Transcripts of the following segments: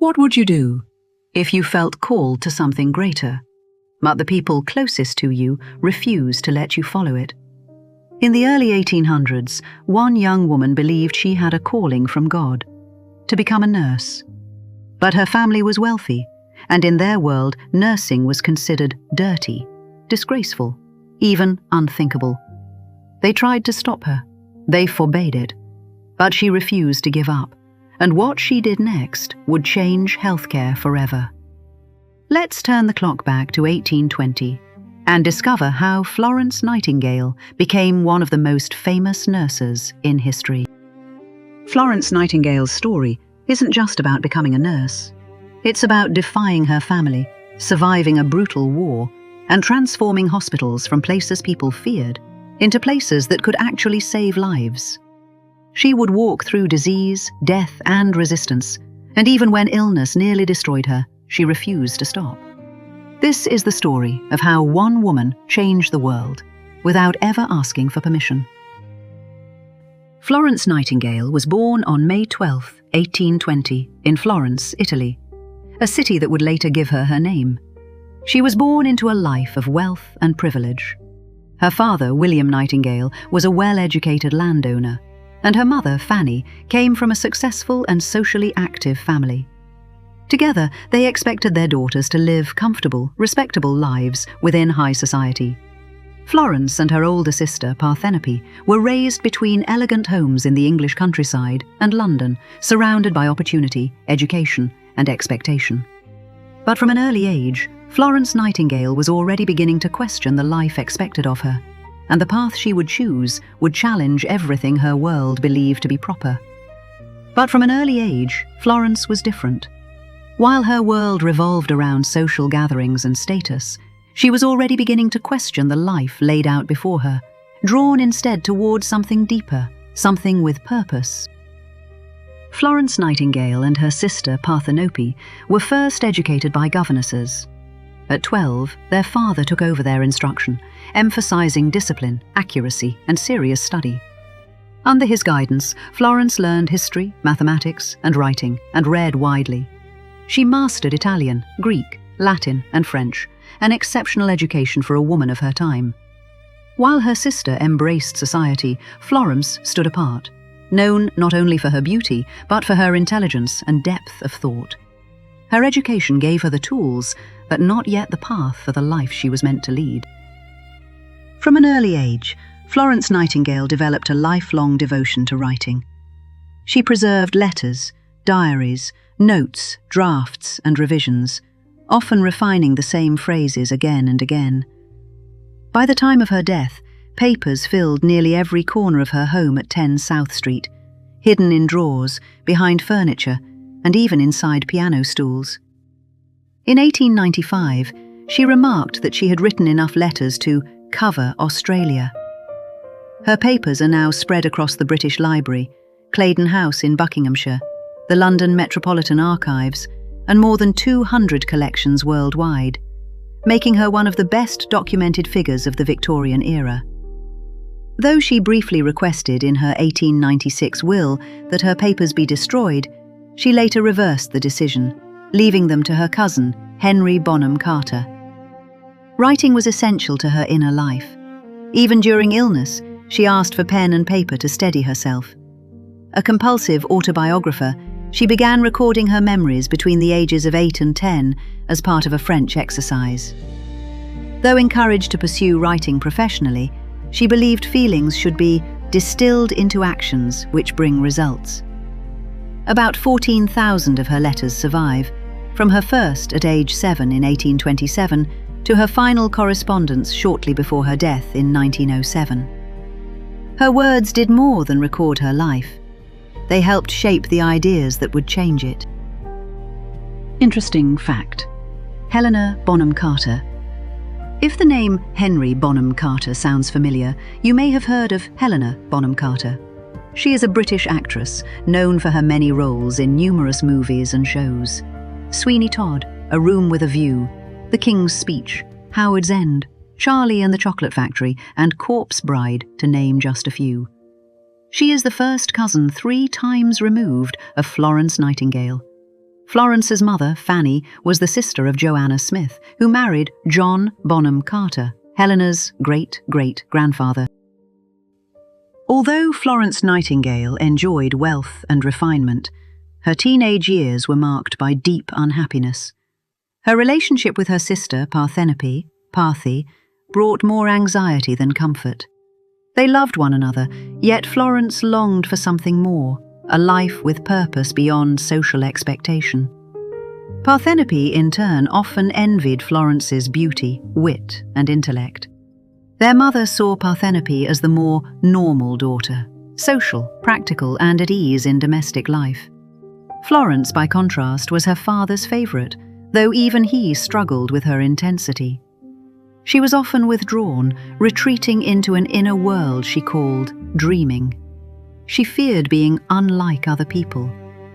What would you do if you felt called to something greater, but the people closest to you refused to let you follow it? In the early 1800s, one young woman believed she had a calling from God, to become a nurse. But her family was wealthy, and in their world, nursing was considered dirty, disgraceful, even unthinkable. They tried to stop her. They forbade it. But she refused to give up, and what she did next would change healthcare forever. Let's turn the clock back to 1820 and discover how Florence Nightingale became one of the most famous nurses in history. Florence Nightingale's story isn't just about becoming a nurse. It's about defying her family, surviving a brutal war, and transforming hospitals from places people feared into places that could actually save lives. She would walk through disease, death, and resistance, and even when illness nearly destroyed her, she refused to stop. This is the story of how one woman changed the world without ever asking for permission. Florence Nightingale was born on May 12, 1820, in Florence, Italy, a city that would later give her her name. She was born into a life of wealth and privilege. Her father, William Nightingale, was a well-educated landowner, and her mother, Fanny, came from a successful and socially active family. Together, they expected their daughters to live comfortable, respectable lives within high society. Florence and her older sister, Parthenope, were raised between elegant homes in the English countryside and London, surrounded by opportunity, education, and expectation. But from an early age, Florence Nightingale was already beginning to question the life expected of her, and the path she would choose would challenge everything her world believed to be proper. But from an early age, Florence was different. While her world revolved around social gatherings and status, she was already beginning to question the life laid out before her, drawn instead towards something deeper, something with purpose. Florence Nightingale and her sister Parthenope were first educated by governesses. At 12, their father took over their instruction, emphasizing discipline, accuracy, and serious study. Under his guidance, Florence learned history, mathematics, and writing, and read widely. She mastered Italian, Greek, Latin, and French, an exceptional education for a woman of her time. While her sister embraced society, Florence stood apart, known not only for her beauty, but for her intelligence and depth of thought. Her education gave her the tools, but not yet the path for the life she was meant to lead. From an early age, Florence Nightingale developed a lifelong devotion to writing. She preserved letters, diaries, notes, drafts, and revisions, often refining the same phrases again and again. By the time of her death, papers filled nearly every corner of her home at 10 South Street, hidden in drawers, behind furniture, and even inside piano stools. In 1895, she remarked that she had written enough letters to cover Australia. Her papers are now spread across the British Library, Claydon House in Buckinghamshire, the London Metropolitan Archives, and more than 200 collections worldwide, making her one of the best documented figures of the Victorian era. Though she briefly requested in her 1896 will that her papers be destroyed, she later reversed the decision, leaving them to her cousin, Henry Bonham Carter. Writing was essential to her inner life. Even during illness, she asked for pen and paper to steady herself. A compulsive autobiographer, she began recording her memories between the ages of 8 and 10 as part of a French exercise. Though encouraged to pursue writing professionally, she believed feelings should be distilled into actions which bring results. About 14,000 of her letters survive, from her first at age 7 in 1827 to her final correspondence shortly before her death in 1907. Her words did more than record her life. They helped shape the ideas that would change it. Interesting fact: Helena Bonham Carter. If the name Henry Bonham Carter sounds familiar, you may have heard of Helena Bonham Carter. She is a British actress, known for her many roles in numerous movies and shows. Sweeney Todd, A Room with a View, The King's Speech, Howard's End, Charlie and the Chocolate Factory, and Corpse Bride, to name just a few. She is the first cousin 3 times removed of Florence Nightingale. Florence's mother, Fanny, was the sister of Joanna Smith, who married John Bonham Carter, Helena's great-great-grandfather. Although Florence Nightingale enjoyed wealth and refinement, her teenage years were marked by deep unhappiness. Her relationship with her sister, Parthi, brought more anxiety than comfort. They loved one another, yet Florence longed for something more, a life with purpose beyond social expectation. Parthenope, in turn, often envied Florence's beauty, wit, and intellect. Their mother saw Parthenope as the more normal daughter, social, practical, and at ease in domestic life. Florence, by contrast, was her father's favourite, though even he struggled with her intensity. She was often withdrawn, retreating into an inner world she called dreaming. She feared being unlike other people,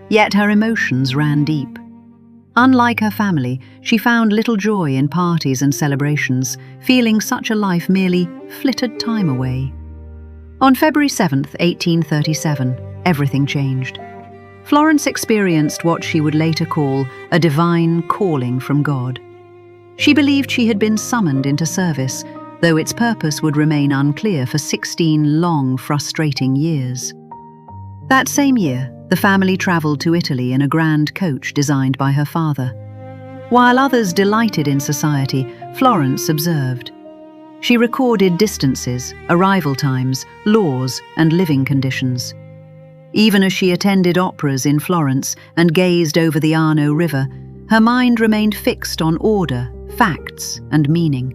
yet her emotions ran deep. Unlike her family, she found little joy in parties and celebrations, feeling such a life merely flitted time away. On February 7, 1837, everything changed. Florence experienced what she would later call a divine calling from God. She believed she had been summoned into service, though its purpose would remain unclear for 16 long, frustrating years. That same year, the family travelled to Italy in a grand coach designed by her father. While others delighted in society, Florence observed. She recorded distances, arrival times, laws, and living conditions. Even as she attended operas in Florence and gazed over the Arno River, her mind remained fixed on order, facts, and meaning.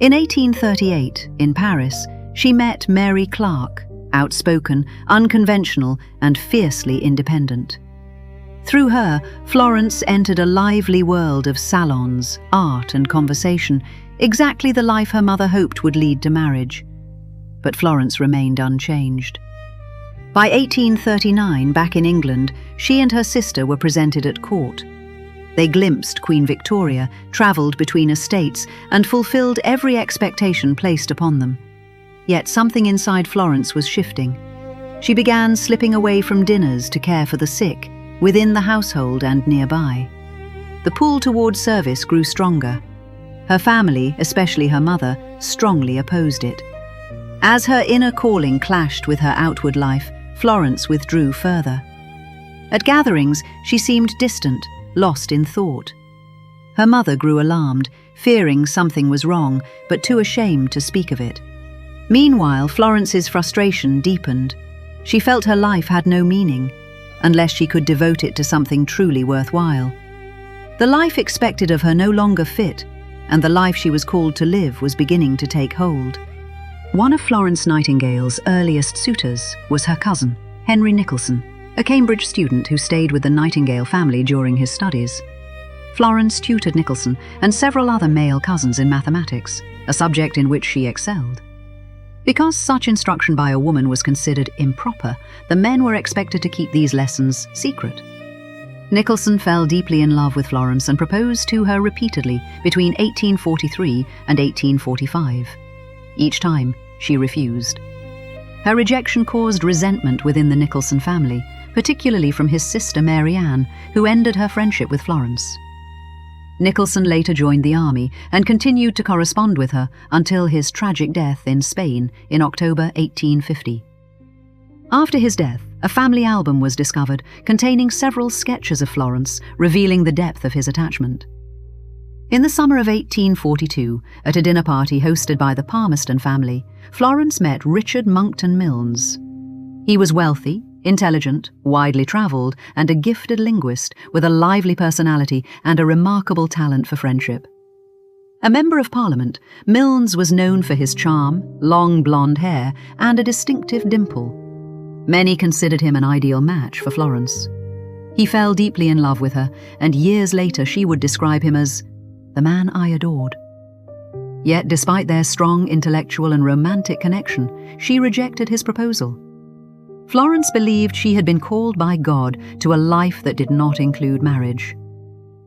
In 1838, in Paris, she met Mary Clark, outspoken, unconventional, and fiercely independent. Through her, Florence entered a lively world of salons, art, and conversation, exactly the life her mother hoped would lead to marriage. But Florence remained unchanged. By 1839, back in England, she and her sister were presented at court. They glimpsed Queen Victoria, travelled between estates, and fulfilled every expectation placed upon them. Yet something inside Florence was shifting. She began slipping away from dinners to care for the sick, within the household and nearby. The pull toward service grew stronger. Her family, especially her mother, strongly opposed it. As her inner calling clashed with her outward life, Florence withdrew further. At gatherings, she seemed distant, lost in thought. Her mother grew alarmed, fearing something was wrong, but too ashamed to speak of it. Meanwhile, Florence's frustration deepened. She felt her life had no meaning, unless she could devote it to something truly worthwhile. The life expected of her no longer fit, and the life she was called to live was beginning to take hold. One of Florence Nightingale's earliest suitors was her cousin, Henry Nicholson, a Cambridge student who stayed with the Nightingale family during his studies. Florence tutored Nicholson and several other male cousins in mathematics, a subject in which she excelled. Because such instruction by a woman was considered improper, the men were expected to keep these lessons secret. Nicholson fell deeply in love with Florence and proposed to her repeatedly between 1843 and 1845. Each time, she refused. Her rejection caused resentment within the Nicholson family, particularly from his sister Mary Ann, who ended her friendship with Florence. Nicholson later joined the army and continued to correspond with her until his tragic death in Spain in October 1850. After his death, a family album was discovered containing several sketches of Florence, revealing the depth of his attachment. In the summer of 1842, at a dinner party hosted by the Palmerston family, Florence met Richard Monckton Milnes. He was wealthy, intelligent, widely travelled, and a gifted linguist with a lively personality and a remarkable talent for friendship. A member of Parliament, Milnes was known for his charm, long blonde hair, and a distinctive dimple. Many considered him an ideal match for Florence. He fell deeply in love with her, and years later she would describe him as the man I adored. Yet, despite their strong intellectual and romantic connection, she rejected his proposal. Florence believed she had been called by God to a life that did not include marriage.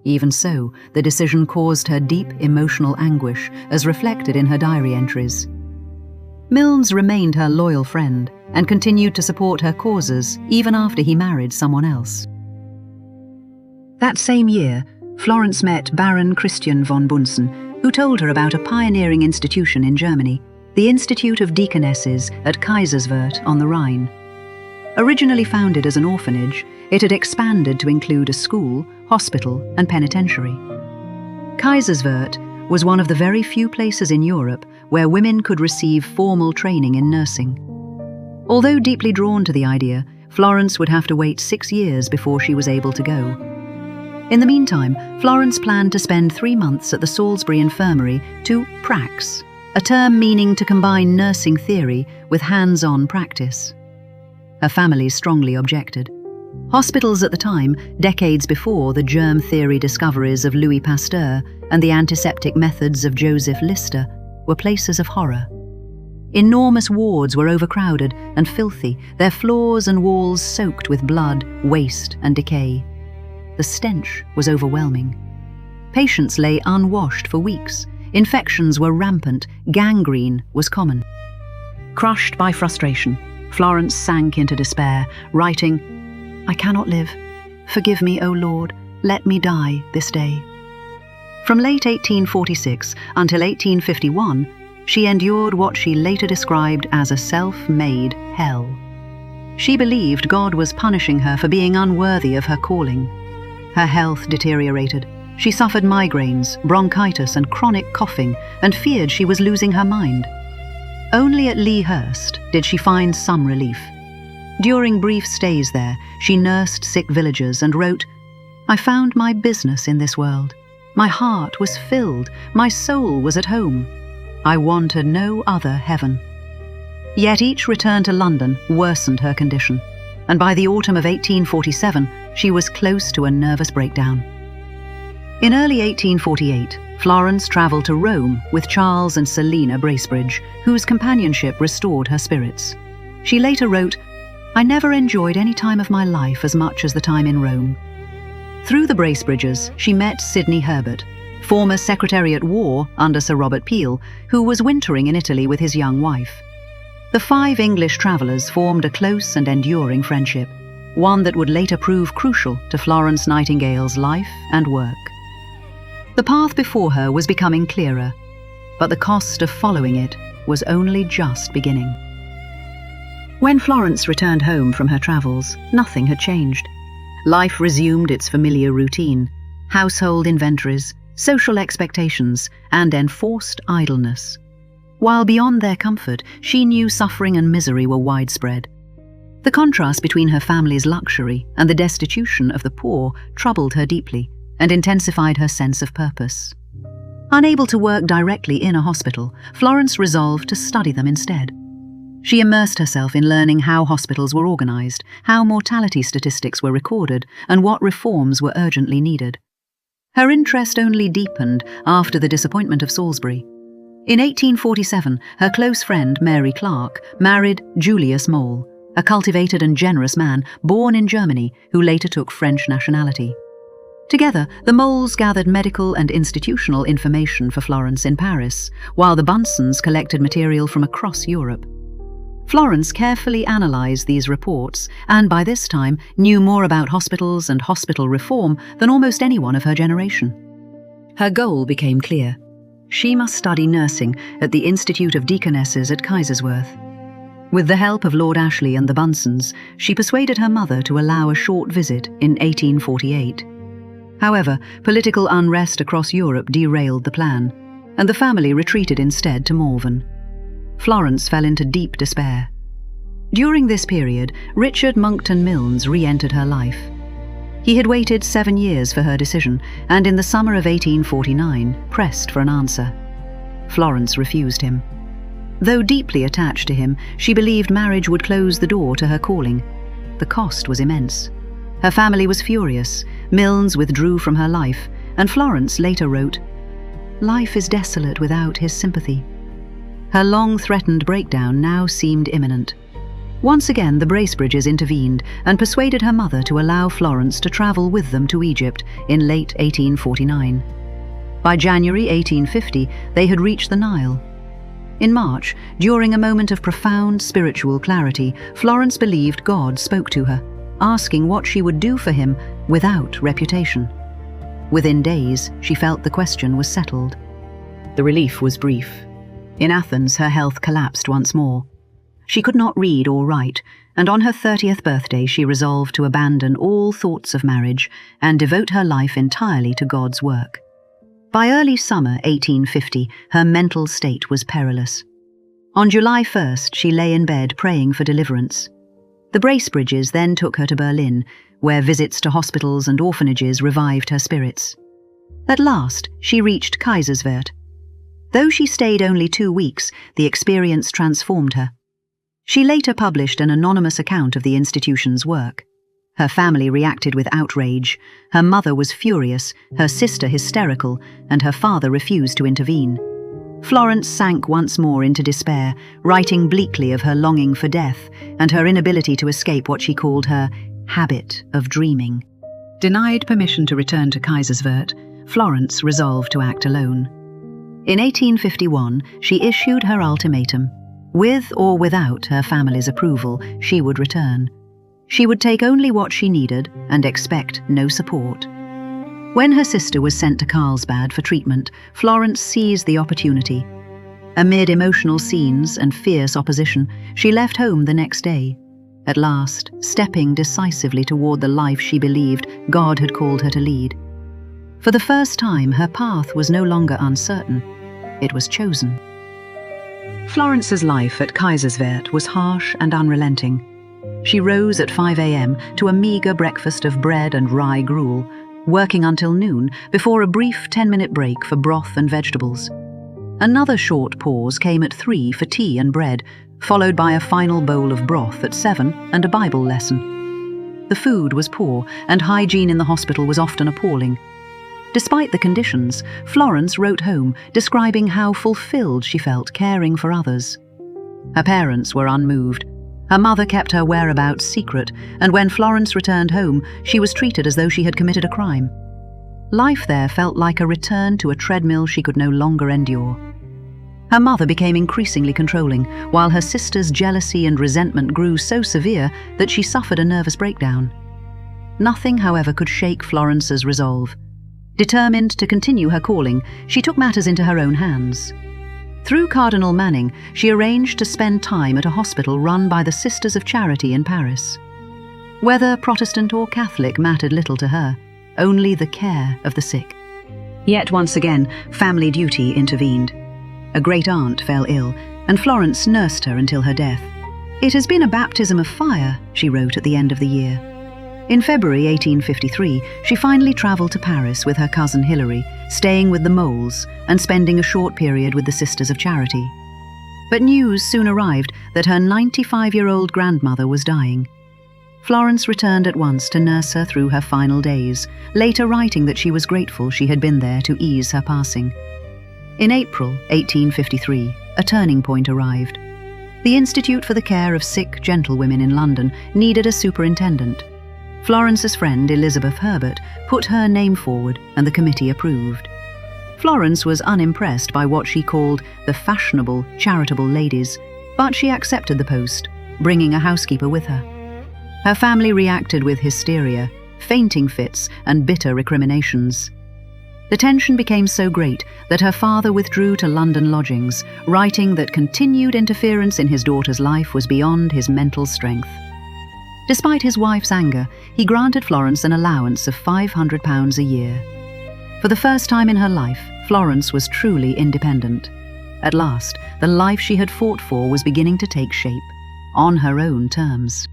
Even so, the decision caused her deep emotional anguish, as reflected in her diary entries. Milnes remained her loyal friend and continued to support her causes even after he married someone else. That same year, Florence met Baron Christian von Bunsen, who told her about a pioneering institution in Germany, the Institute of Deaconesses at Kaiserswerth on the Rhine. Originally founded as an orphanage, it had expanded to include a school, hospital, and penitentiary. Kaiserswerth was one of the very few places in Europe where women could receive formal training in nursing. Although deeply drawn to the idea, Florence would have to wait 6 years before she was able to go. In the meantime, Florence planned to spend 3 months at the Salisbury Infirmary to prax, a term meaning to combine nursing theory with hands-on practice. Her family strongly objected. Hospitals at the time, decades before the germ theory discoveries of Louis Pasteur and the antiseptic methods of Joseph Lister, were places of horror. Enormous wards were overcrowded and filthy, their floors and walls soaked with blood, waste, and decay. The stench was overwhelming. Patients lay unwashed for weeks. Infections were rampant. Gangrene was common. Crushed by frustration, Florence sank into despair, writing, "I cannot live. Forgive me, O Lord. Let me die this day." From late 1846 until 1851, she endured what she later described as a self-made hell. She believed God was punishing her for being unworthy of her calling. Her health deteriorated. She suffered migraines, bronchitis, and chronic coughing, and feared she was losing her mind. Only at Lea Hurst did she find some relief. During brief stays there, she nursed sick villagers and wrote, "I found my business in this world. My heart was filled, my soul was at home. I wanted no other heaven." Yet each return to London worsened her condition, and by the autumn of 1847, she was close to a nervous breakdown. In early 1848, Florence travelled to Rome with Charles and Selina Bracebridge, whose companionship restored her spirits. She later wrote, "I never enjoyed any time of my life as much as the time in Rome." Through the Bracebridges, she met Sidney Herbert, former Secretary at War under Sir Robert Peel, who was wintering in Italy with his young wife. The 5 English travellers formed a close and enduring friendship, one that would later prove crucial to Florence Nightingale's life and work. The path before her was becoming clearer, but the cost of following it was only just beginning. When Florence returned home from her travels, nothing had changed. Life resumed its familiar routine: household inventories, social expectations, and enforced idleness. While beyond their comfort, she knew suffering and misery were widespread. The contrast between her family's luxury and the destitution of the poor troubled her deeply and intensified her sense of purpose. Unable to work directly in a hospital, Florence resolved to study them instead. She immersed herself in learning how hospitals were organized, how mortality statistics were recorded, and what reforms were urgently needed. Her interest only deepened after the disappointment of Salisbury. In 1847, her close friend Mary Clark married Julius Mole, a cultivated and generous man born in Germany who later took French nationality. Together, the Moles gathered medical and institutional information for Florence in Paris, while the Bunsens collected material from across Europe. Florence carefully analysed these reports and by this time knew more about hospitals and hospital reform than almost anyone of her generation. Her goal became clear. She must study nursing at the Institute of Deaconesses at Kaiserswerth. With the help of Lord Ashley and the Bunsens, she persuaded her mother to allow a short visit in 1848. However, political unrest across Europe derailed the plan, and the family retreated instead to Malvern. Florence fell into deep despair. During this period, Richard Monckton Milnes re-entered her life. He had waited 7 years for her decision, and in the summer of 1849 pressed for an answer. Florence refused him. Though deeply attached to him, she believed marriage would close the door to her calling. The cost was immense. Her family was furious. Milnes withdrew from her life, and Florence later wrote, "Life is desolate without his sympathy." Her long-threatened breakdown now seemed imminent. Once again, the Bracebridges intervened and persuaded her mother to allow Florence to travel with them to Egypt in late 1849. By January 1850, they had reached the Nile. In March, during a moment of profound spiritual clarity, Florence believed God spoke to her, asking what she would do for him without reputation. Within days, she felt the question was settled. The relief was brief. In Athens, her health collapsed once more. She could not read or write, and on her 30th birthday she resolved to abandon all thoughts of marriage and devote her life entirely to God's work. By early summer 1850, her mental state was perilous. On July 1st, she lay in bed praying for deliverance. The Bracebridges then took her to Berlin, where visits to hospitals and orphanages revived her spirits. At last, she reached Kaiserswerth. Though she stayed only 2 weeks, the experience transformed her. She later published an anonymous account of the institution's work. Her family reacted with outrage. Her mother was furious, her sister hysterical, and her father refused to intervene. Florence sank once more into despair, writing bleakly of her longing for death and her inability to escape what she called her habit of dreaming. Denied permission to return to Kaiserswerth, Florence resolved to act alone. In 1851, she issued her ultimatum. With or without her family's approval, she would return. She would take only what she needed and expect no support. When her sister was sent to Carlsbad for treatment, Florence seized the opportunity. Amid emotional scenes and fierce opposition, she left home the next day, at last stepping decisively toward the life she believed God had called her to lead. For the first time, her path was no longer uncertain. It was chosen. Florence's life at Kaiserswerth was harsh and unrelenting. She rose at 5 a.m. to a meager breakfast of bread and rye gruel, working until noon before a brief 10-minute break for broth and vegetables. Another short pause came at 3 for tea and bread, followed by a final bowl of broth at 7 and a Bible lesson. The food was poor, and hygiene in the hospital was often appalling. Despite the conditions, Florence wrote home describing how fulfilled she felt caring for others. Her parents were unmoved. Her mother kept her whereabouts secret, and when Florence returned home, she was treated as though she had committed a crime. Life there felt like a return to a treadmill she could no longer endure. Her mother became increasingly controlling, while her sister's jealousy and resentment grew so severe that she suffered a nervous breakdown. Nothing, however, could shake Florence's resolve. Determined to continue her calling, she took matters into her own hands. Through Cardinal Manning, she arranged to spend time at a hospital run by the Sisters of Charity in Paris. Whether Protestant or Catholic mattered little to her, only the care of the sick. Yet once again, family duty intervened. A great-aunt fell ill, and Florence nursed her until her death. "It has been a baptism of fire," she wrote at the end of the year. In February 1853, she finally travelled to Paris with her cousin Hilary, staying with the Moles and spending a short period with the Sisters of Charity. But news soon arrived that her 95-year-old grandmother was dying. Florence returned at once to nurse her through her final days, later writing that she was grateful she had been there to ease her passing. In April 1853, a turning point arrived. The Institute for the Care of Sick Gentlewomen in London needed a superintendent. Florence's friend Elizabeth Herbert put her name forward, and the committee approved. Florence was unimpressed by what she called the fashionable, charitable ladies, but she accepted the post, bringing a housekeeper with her. Her family reacted with hysteria, fainting fits, and bitter recriminations. The tension became so great that her father withdrew to London lodgings, writing that continued interference in his daughter's life was beyond his mental strength. Despite his wife's anger, he granted Florence an allowance of £500 a year. For the first time in her life, Florence was truly independent. At last, the life she had fought for was beginning to take shape, on her own terms.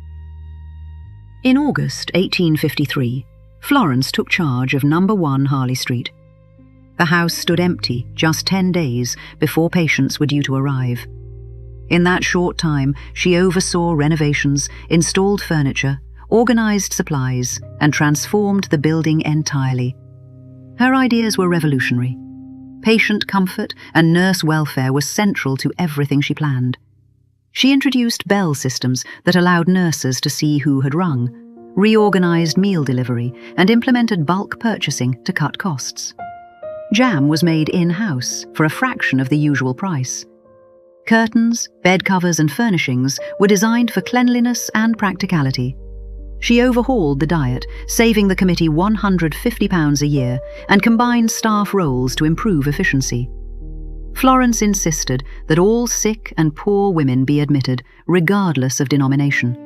In August 1853, Florence took charge of No. 1 Harley Street. The house stood empty just 10 days before patients were due to arrive. In that short time, she oversaw renovations, installed furniture, organized supplies, and transformed the building entirely. Her ideas were revolutionary. Patient comfort and nurse welfare were central to everything she planned. She introduced bell systems that allowed nurses to see who had rung, reorganized meal delivery, and implemented bulk purchasing to cut costs. Jam was made in-house for a fraction of the usual price. Curtains, bed covers, and furnishings were designed for cleanliness and practicality. She overhauled the diet, saving the committee £150 a year, and combined staff roles to improve efficiency. Florence insisted that all sick and poor women be admitted, regardless of denomination.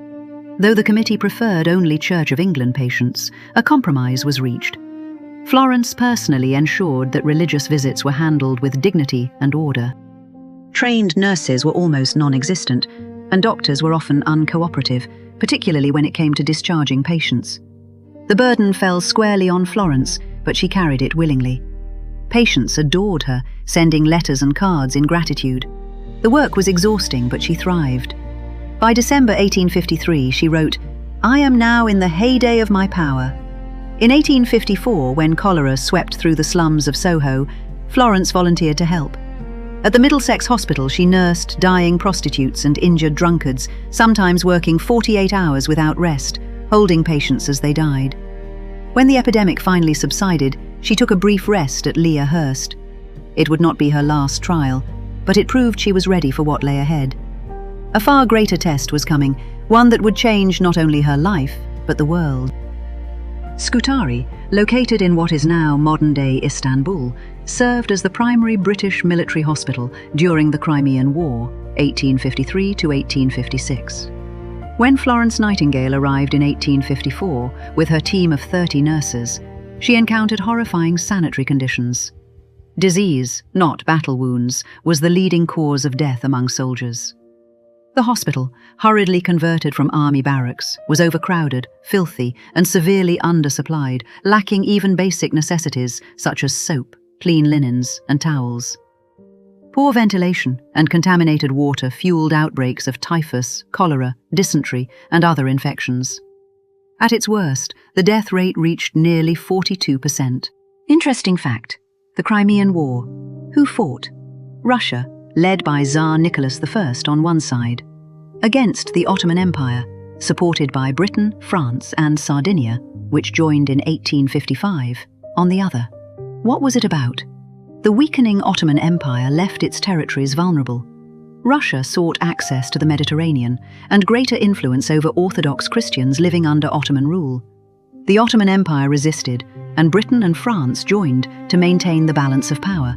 Though the committee preferred only Church of England patients, a compromise was reached. Florence personally ensured that religious visits were handled with dignity and order. Trained nurses were almost non-existent, and doctors were often uncooperative, particularly when it came to discharging patients. The burden fell squarely on Florence, but she carried it willingly. Patients adored her, sending letters and cards in gratitude. The work was exhausting, but she thrived. By December 1853, she wrote, "I am now in the heyday of my power." In 1854, when cholera swept through the slums of Soho, Florence volunteered to help. At the Middlesex Hospital, she nursed dying prostitutes and injured drunkards, sometimes working 48 hours without rest, holding patients as they died. When the epidemic finally subsided, she took a brief rest at Lea Hurst. It would not be her last trial, but it proved she was ready for what lay ahead. A far greater test was coming, one that would change not only her life, but the world. Scutari, located in what is now modern-day Istanbul, served as the primary British military hospital during the Crimean War, 1853 to 1856. When Florence Nightingale arrived in 1854 with her team of 30 nurses, she encountered horrifying sanitary conditions. Disease, not battle wounds, was the leading cause of death among soldiers. The hospital, hurriedly converted from army barracks, was overcrowded, filthy, and severely undersupplied, lacking even basic necessities such as soap, clean linens, and towels. Poor ventilation and contaminated water fueled outbreaks of typhus, cholera, dysentery, and other infections. At its worst, the death rate reached nearly 42%. Interesting fact: the Crimean War. Who fought? Russia, led by Tsar Nicholas I on one side, against the Ottoman Empire, supported by Britain, France, and Sardinia, which joined in 1855, on the other. What was it about? The weakening Ottoman Empire left its territories vulnerable. Russia sought access to the Mediterranean and greater influence over Orthodox Christians living under Ottoman rule. The Ottoman Empire resisted, and Britain and France joined to maintain the balance of power.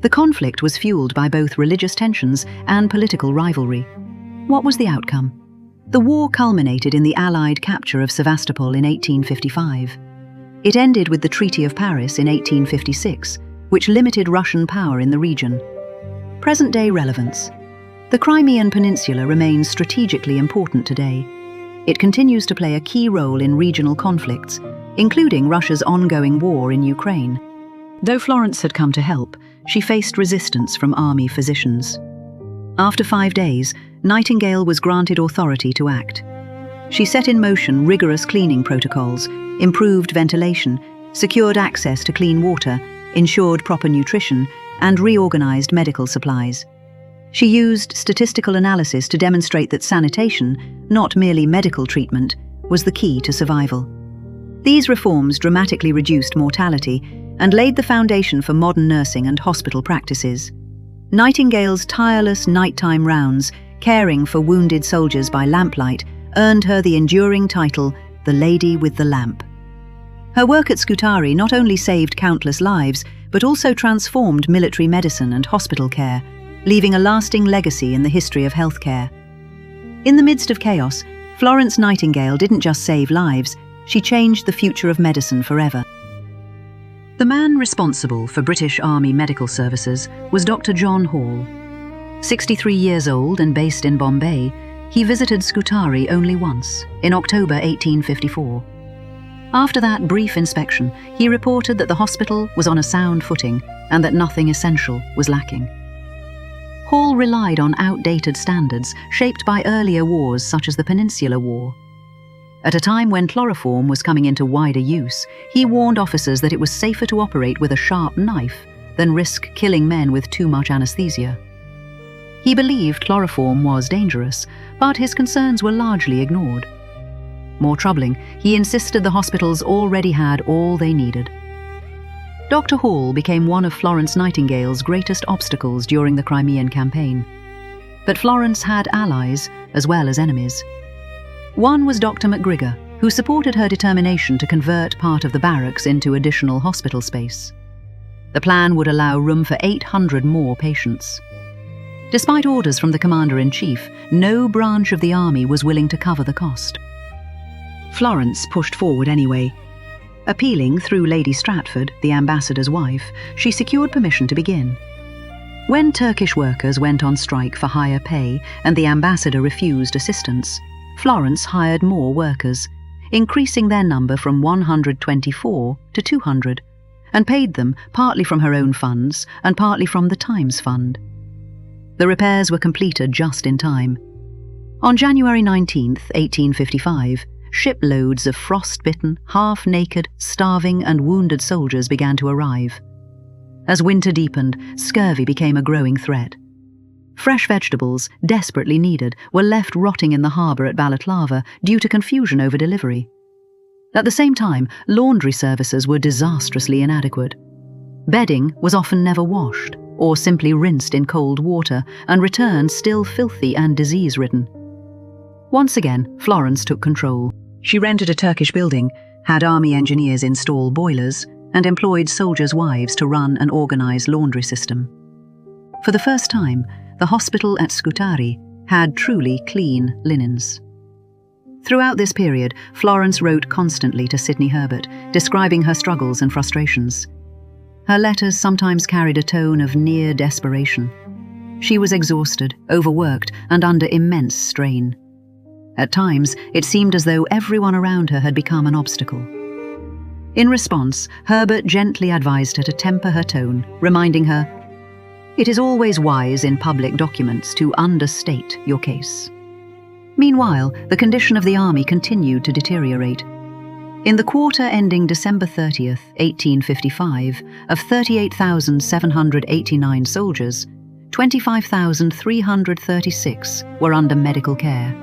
The conflict was fueled by both religious tensions and political rivalry. What was the outcome? The war culminated in the Allied capture of Sevastopol in 1855. It ended with the Treaty of Paris in 1856, which limited Russian power in the region. Present-day relevance. The Crimean Peninsula remains strategically important today. It continues to play a key role in regional conflicts, including Russia's ongoing war in Ukraine. Though Florence had come to help, she faced resistance from army physicians. After 5 days, Nightingale was granted authority to act. She set in motion rigorous cleaning protocols, improved ventilation, secured access to clean water, ensured proper nutrition, and reorganized medical supplies. She used statistical analysis to demonstrate that sanitation, not merely medical treatment, was the key to survival. These reforms dramatically reduced mortality and laid the foundation for modern nursing and hospital practices. Nightingale's tireless nighttime rounds, caring for wounded soldiers by lamplight, earned her the enduring title, the Lady with the Lamp. Her work at Scutari not only saved countless lives, but also transformed military medicine and hospital care, leaving a lasting legacy in the history of healthcare. In the midst of chaos, Florence Nightingale didn't just save lives, she changed the future of medicine forever. The man responsible for British Army medical services was Dr. John Hall. 63 years old and based in Bombay, he visited Scutari only once, in October 1854. After that brief inspection, he reported that the hospital was on a sound footing and that nothing essential was lacking. Hall relied on outdated standards shaped by earlier wars such as the Peninsular War. At a time when chloroform was coming into wider use, he warned officers that it was safer to operate with a sharp knife than risk killing men with too much anesthesia. He believed chloroform was dangerous, but his concerns were largely ignored. More troubling, he insisted the hospitals already had all they needed. Dr. Hall became one of Florence Nightingale's greatest obstacles during the Crimean campaign. But Florence had allies as well as enemies. One was Dr. MacGregor, who supported her determination to convert part of the barracks into additional hospital space. The plan would allow room for 800 more patients. Despite orders from the Commander-in-Chief, no branch of the army was willing to cover the cost. Florence pushed forward anyway. Appealing through Lady Stratford, the ambassador's wife, she secured permission to begin. When Turkish workers went on strike for higher pay and the ambassador refused assistance, Florence hired more workers, increasing their number from 124 to 200, and paid them partly from her own funds and partly from the Times Fund. The repairs were completed just in time. On January 19, 1855, shiploads of frost-bitten, half-naked, starving and wounded soldiers began to arrive. As winter deepened, scurvy became a growing threat. Fresh vegetables, desperately needed, were left rotting in the harbour at Balaklava due to confusion over delivery. At the same time, laundry services were disastrously inadequate. Bedding was often never washed, or simply rinsed in cold water and returned still filthy and disease-ridden. Once again, Florence took control. She rented a Turkish building, had army engineers install boilers, and employed soldiers' wives to run an organised laundry system. For the first time, the hospital at Scutari had truly clean linens. Throughout this period, Florence wrote constantly to Sidney Herbert, describing her struggles and frustrations. Her letters sometimes carried a tone of near desperation. She was exhausted, overworked, and under immense strain. At times, it seemed as though everyone around her had become an obstacle. In response, Herbert gently advised her to temper her tone, reminding her, "It is always wise in public documents to understate your case." Meanwhile, the condition of the army continued to deteriorate. In the quarter ending December 30, 1855, of 38,789 soldiers, 25,336 were under medical care.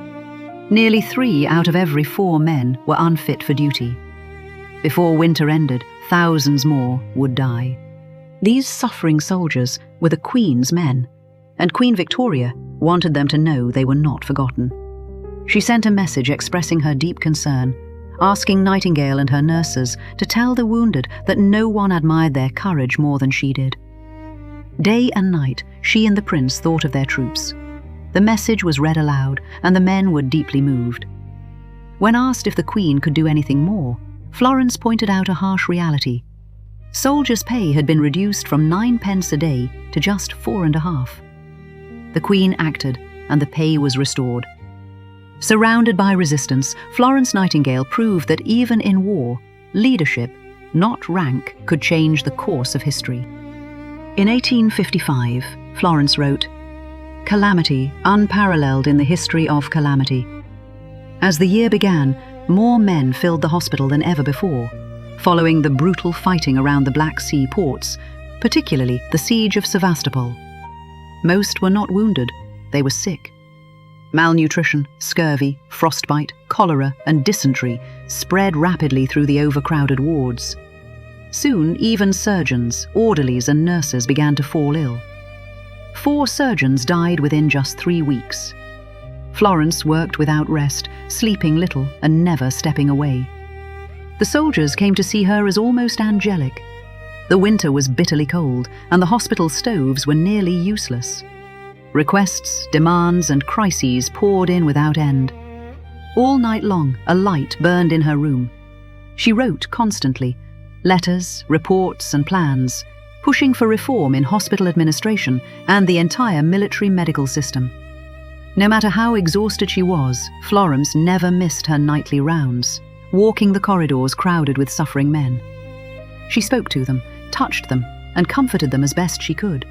Nearly 3 out of every 4 men were unfit for duty. Before winter ended, thousands more would die. These suffering soldiers were the Queen's men, and Queen Victoria wanted them to know they were not forgotten. She sent a message expressing her deep concern, asking Nightingale and her nurses to tell the wounded that no one admired their courage more than she did. Day and night, she and the prince thought of their troops. The message was read aloud, and the men were deeply moved. When asked if the Queen could do anything more, Florence pointed out a harsh reality. Soldiers' pay had been reduced from 9 pence a day to just 4.5. The Queen acted, and the pay was restored. Surrounded by resistance, Florence Nightingale proved that even in war, leadership, not rank, could change the course of history. In 1855, Florence wrote, "Calamity, unparalleled in the history of calamity." As the year began, more men filled the hospital than ever before, following the brutal fighting around the Black Sea ports, particularly the siege of Sevastopol. Most were not wounded, they were sick. Malnutrition, scurvy, frostbite, cholera, and dysentery spread rapidly through the overcrowded wards. Soon, even surgeons, orderlies, and nurses began to fall ill. 4 surgeons died within just 3 weeks. Florence worked without rest, sleeping little and never stepping away. The soldiers came to see her as almost angelic. The winter was bitterly cold, and the hospital stoves were nearly useless. Requests, demands, and crises poured in without end. All night long, a light burned in her room. She wrote constantly, letters, reports, and plans, pushing for reform in hospital administration and the entire military medical system. No matter how exhausted she was, Florence never missed her nightly rounds, walking the corridors crowded with suffering men. She spoke to them, touched them, and comforted them as best she could.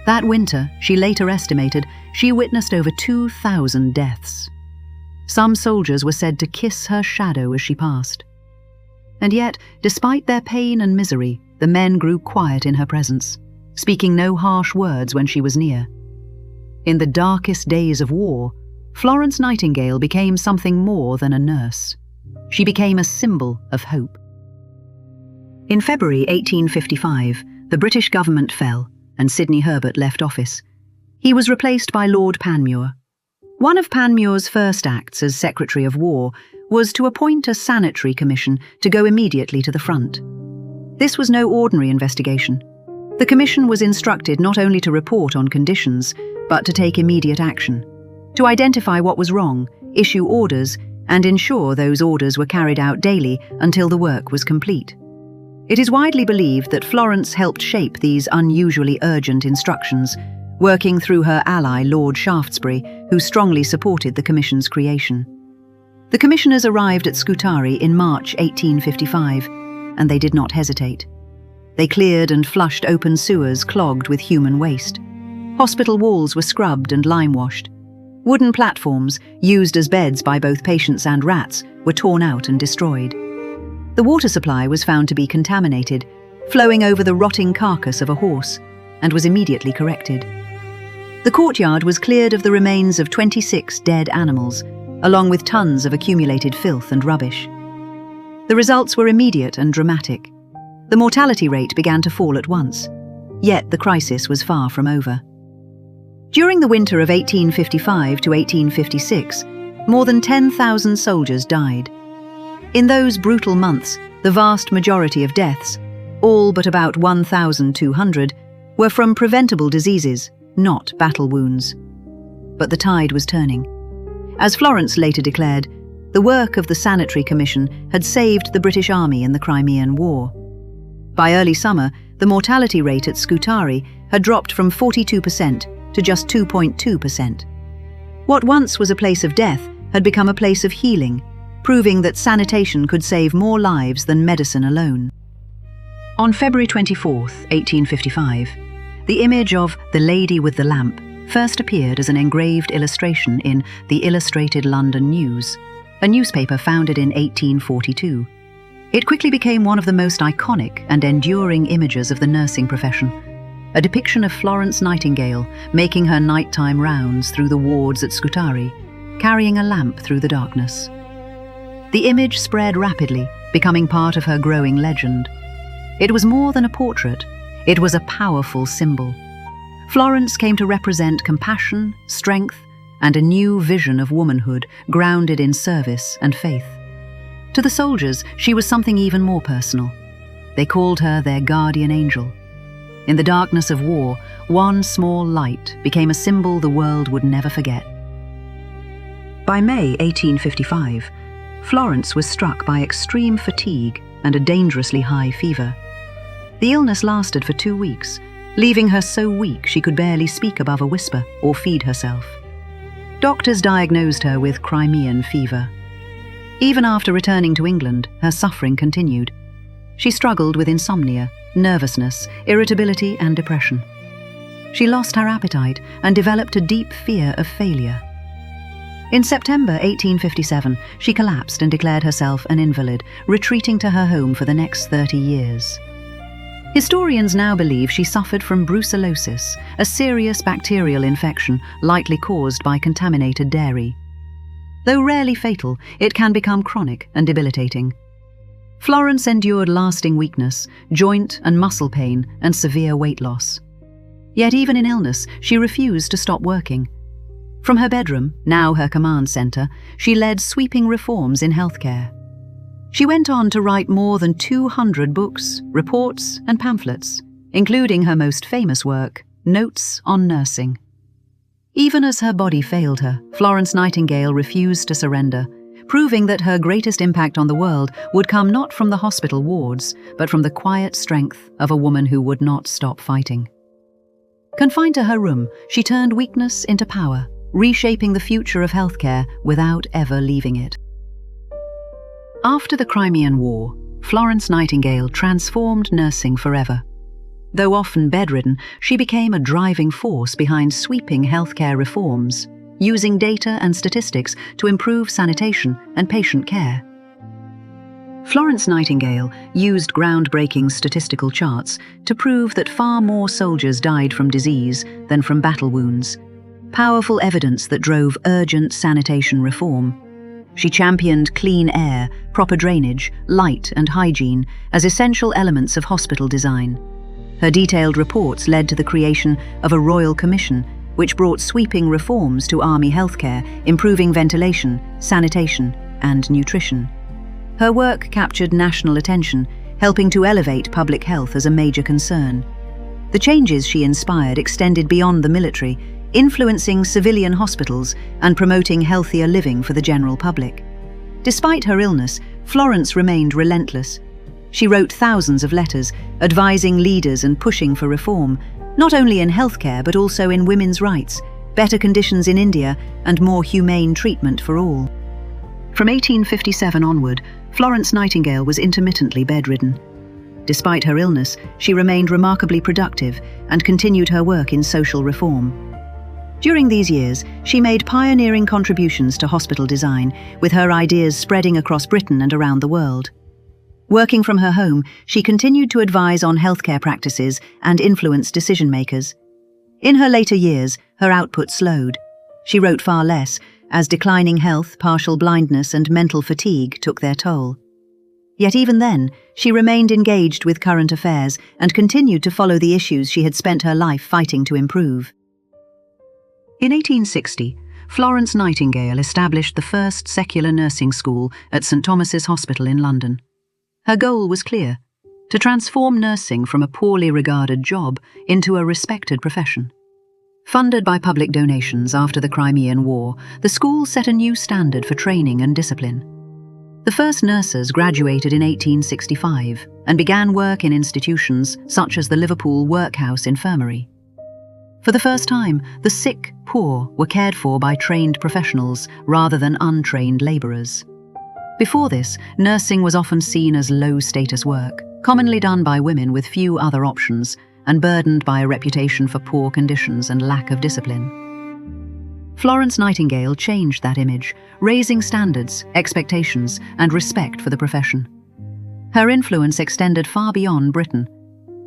That winter, she later estimated, she witnessed over 2,000 deaths. Some soldiers were said to kiss her shadow as she passed. And yet, despite their pain and misery, the men grew quiet in her presence, speaking no harsh words when she was near. In the darkest days of war, Florence Nightingale became something more than a nurse. She became a symbol of hope. In February 1855, the British government fell, and Sidney Herbert left office. He was replaced by Lord Panmure. One of Panmure's first acts as Secretary of War was to appoint a sanitary commission to go immediately to the front. This was no ordinary investigation. The commission was instructed not only to report on conditions, but to take immediate action, to identify what was wrong, issue orders, and ensure those orders were carried out daily until the work was complete. It is widely believed that Florence helped shape these unusually urgent instructions, working through her ally Lord Shaftesbury, who strongly supported the commission's creation. The commissioners arrived at Scutari in March 1855, and they did not hesitate. They cleared and flushed open sewers clogged with human waste. Hospital walls were scrubbed and lime-washed. Wooden platforms, used as beds by both patients and rats, were torn out and destroyed. The water supply was found to be contaminated, flowing over the rotting carcass of a horse, and was immediately corrected. The courtyard was cleared of the remains of 26 dead animals, along with tons of accumulated filth and rubbish. The results were immediate and dramatic. The mortality rate began to fall at once, yet the crisis was far from over. During the winter of 1855 to 1856, more than 10,000 soldiers died. In those brutal months, the vast majority of deaths, all but about 1,200, were from preventable diseases, not battle wounds. But the tide was turning. As Florence later declared, the work of the Sanitary Commission had saved the British Army in the Crimean War. By early summer, the mortality rate at Scutari had dropped from 42% to just 2.2%. What once was a place of death had become a place of healing, proving that sanitation could save more lives than medicine alone. On February 24, 1855, the image of the Lady with the Lamp first appeared as an engraved illustration in the Illustrated London News, a newspaper founded in 1842. It quickly became one of the most iconic and enduring images of the nursing profession, a depiction of Florence Nightingale making her nighttime rounds through the wards at Scutari, carrying a lamp through the darkness. The image spread rapidly, becoming part of her growing legend. It was more than a portrait, it was a powerful symbol. Florence came to represent compassion, strength, and a new vision of womanhood grounded in service and faith. To the soldiers, she was something even more personal. They called her their guardian angel. In the darkness of war, one small light became a symbol the world would never forget. By May 1855, Florence was struck by extreme fatigue and a dangerously high fever. The illness lasted for 2 weeks, leaving her so weak she could barely speak above a whisper or feed herself. Doctors diagnosed her with Crimean fever. Even after returning to England, her suffering continued. She struggled with insomnia, nervousness, irritability, and depression. She lost her appetite and developed a deep fear of failure. In September 1857, she collapsed and declared herself an invalid, retreating to her home for the next 30 years. Historians now believe she suffered from brucellosis, a serious bacterial infection likely caused by contaminated dairy. Though rarely fatal, it can become chronic and debilitating. Florence endured lasting weakness, joint and muscle pain, and severe weight loss. Yet even in illness, she refused to stop working. From her bedroom, now her command centre, she led sweeping reforms in healthcare. She went on to write more than 200 books, reports, and pamphlets, including her most famous work, Notes on Nursing. Even as her body failed her, Florence Nightingale refused to surrender, proving that her greatest impact on the world would come not from the hospital wards, but from the quiet strength of a woman who would not stop fighting. Confined to her room, she turned weakness into power, reshaping the future of healthcare without ever leaving it. After the Crimean War, Florence Nightingale transformed nursing forever. Though often bedridden, she became a driving force behind sweeping healthcare reforms, using data and statistics to improve sanitation and patient care. Florence Nightingale used groundbreaking statistical charts to prove that far more soldiers died from disease than from battle wounds, powerful evidence that drove urgent sanitation reform. She championed clean air, proper drainage, light and hygiene as essential elements of hospital design. Her detailed reports led to the creation of a royal commission, which brought sweeping reforms to army healthcare, improving ventilation, sanitation, and nutrition. Her work captured national attention, helping to elevate public health as a major concern. The changes she inspired extended beyond the military, influencing civilian hospitals and promoting healthier living for the general public. Despite her illness, Florence remained relentless. She wrote thousands of letters, advising leaders and pushing for reform, not only in healthcare but also in women's rights, better conditions in India, and more humane treatment for all. From 1857 onward, Florence Nightingale was intermittently bedridden. Despite her illness, she remained remarkably productive and continued her work in social reform. During these years, she made pioneering contributions to hospital design, with her ideas spreading across Britain and around the world. Working from her home, she continued to advise on healthcare practices and influence decision-makers. In her later years, her output slowed. She wrote far less, as declining health, partial blindness, and mental fatigue took their toll. Yet even then, she remained engaged with current affairs and continued to follow the issues she had spent her life fighting to improve. In 1860, Florence Nightingale established the first secular nursing school at St Thomas's Hospital in London. Her goal was clear: to transform nursing from a poorly regarded job into a respected profession. Funded by public donations after the Crimean War, the school set a new standard for training and discipline. The first nurses graduated in 1865 and began work in institutions such as the Liverpool Workhouse Infirmary. For the first time, the sick, poor were cared for by trained professionals rather than untrained labourers. Before this, nursing was often seen as low-status work, commonly done by women with few other options and burdened by a reputation for poor conditions and lack of discipline. Florence Nightingale changed that image, raising standards, expectations, and respect for the profession. Her influence extended far beyond Britain.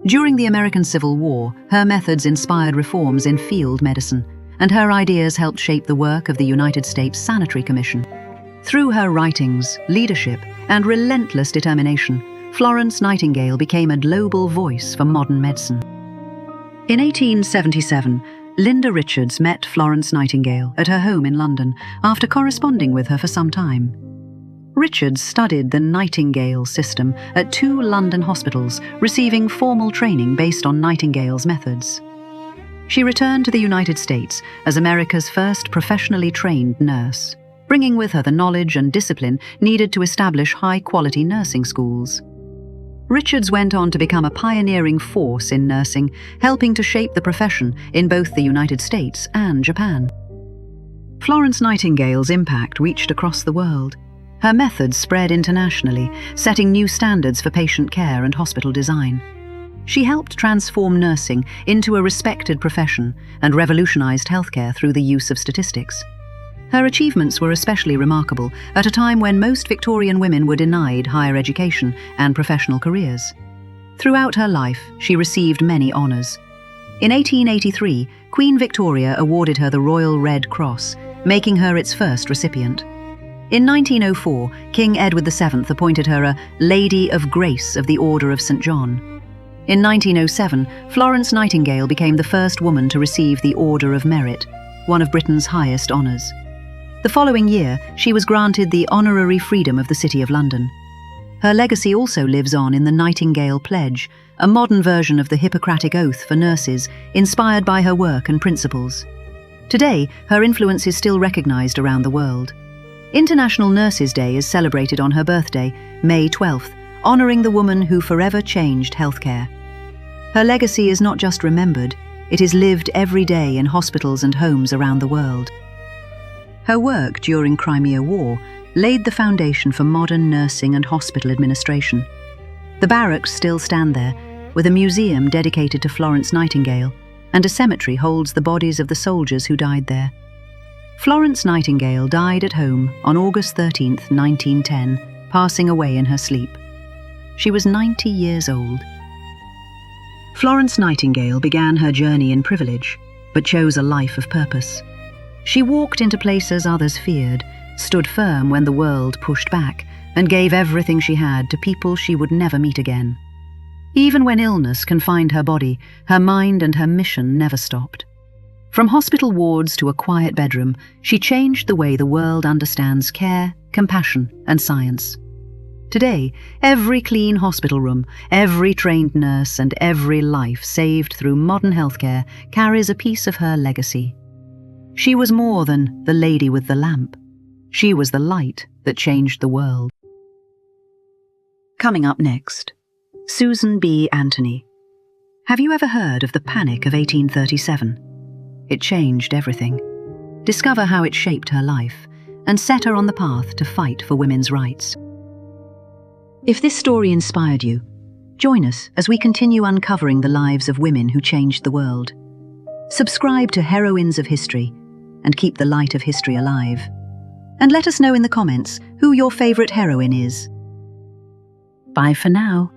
During the American Civil War, her methods inspired reforms in field medicine, and her ideas helped shape the work of the United States Sanitary Commission. Through her writings, leadership, and relentless determination, Florence Nightingale became a global voice for modern medicine. In 1877, Linda Richards met Florence Nightingale at her home in London after corresponding with her for some time. Richards studied the Nightingale system at 2 London hospitals, receiving formal training based on Nightingale's methods. She returned to the United States as America's first professionally trained nurse, bringing with her the knowledge and discipline needed to establish high-quality nursing schools. Richards went on to become a pioneering force in nursing, helping to shape the profession in both the United States and Japan. Florence Nightingale's impact reached across the world. Her methods spread internationally, setting new standards for patient care and hospital design. She helped transform nursing into a respected profession and revolutionized healthcare through the use of statistics. Her achievements were especially remarkable at a time when most Victorian women were denied higher education and professional careers. Throughout her life, she received many honours. In 1883, Queen Victoria awarded her the Royal Red Cross, making her its first recipient. In 1904, King Edward VII appointed her a Lady of Grace of the Order of St John. In 1907, Florence Nightingale became the first woman to receive the Order of Merit, one of Britain's highest honours. The following year, she was granted the Honorary Freedom of the City of London. Her legacy also lives on in the Nightingale Pledge, a modern version of the Hippocratic Oath for nurses, inspired by her work and principles. Today, her influence is still recognised around the world. International Nurses' Day is celebrated on her birthday, May 12th, honouring the woman who forever changed healthcare. Her legacy is not just remembered, it is lived every day in hospitals and homes around the world. Her work during Crimean War laid the foundation for modern nursing and hospital administration. The barracks still stand there, with a museum dedicated to Florence Nightingale, and a cemetery holds the bodies of the soldiers who died there. Florence Nightingale died at home on August 13, 1910, passing away in her sleep. She was 90 years old. Florence Nightingale began her journey in privilege, but chose a life of purpose. She walked into places others feared, stood firm when the world pushed back, and gave everything she had to people she would never meet again. Even when illness confined her body, her mind and her mission never stopped. From hospital wards to a quiet bedroom, she changed the way the world understands care, compassion, and science. Today, every clean hospital room, every trained nurse, and every life saved through modern healthcare carries a piece of her legacy. She was more than the lady with the lamp. She was the light that changed the world. Coming up next, Susan B. Anthony. Have you ever heard of the Panic of 1837? It changed everything. Discover how it shaped her life and set her on the path to fight for women's rights. If this story inspired you, join us as we continue uncovering the lives of women who changed the world. Subscribe to Heroines of History and keep the light of history alive. And let us know in the comments who your favorite heroine is. Bye for now.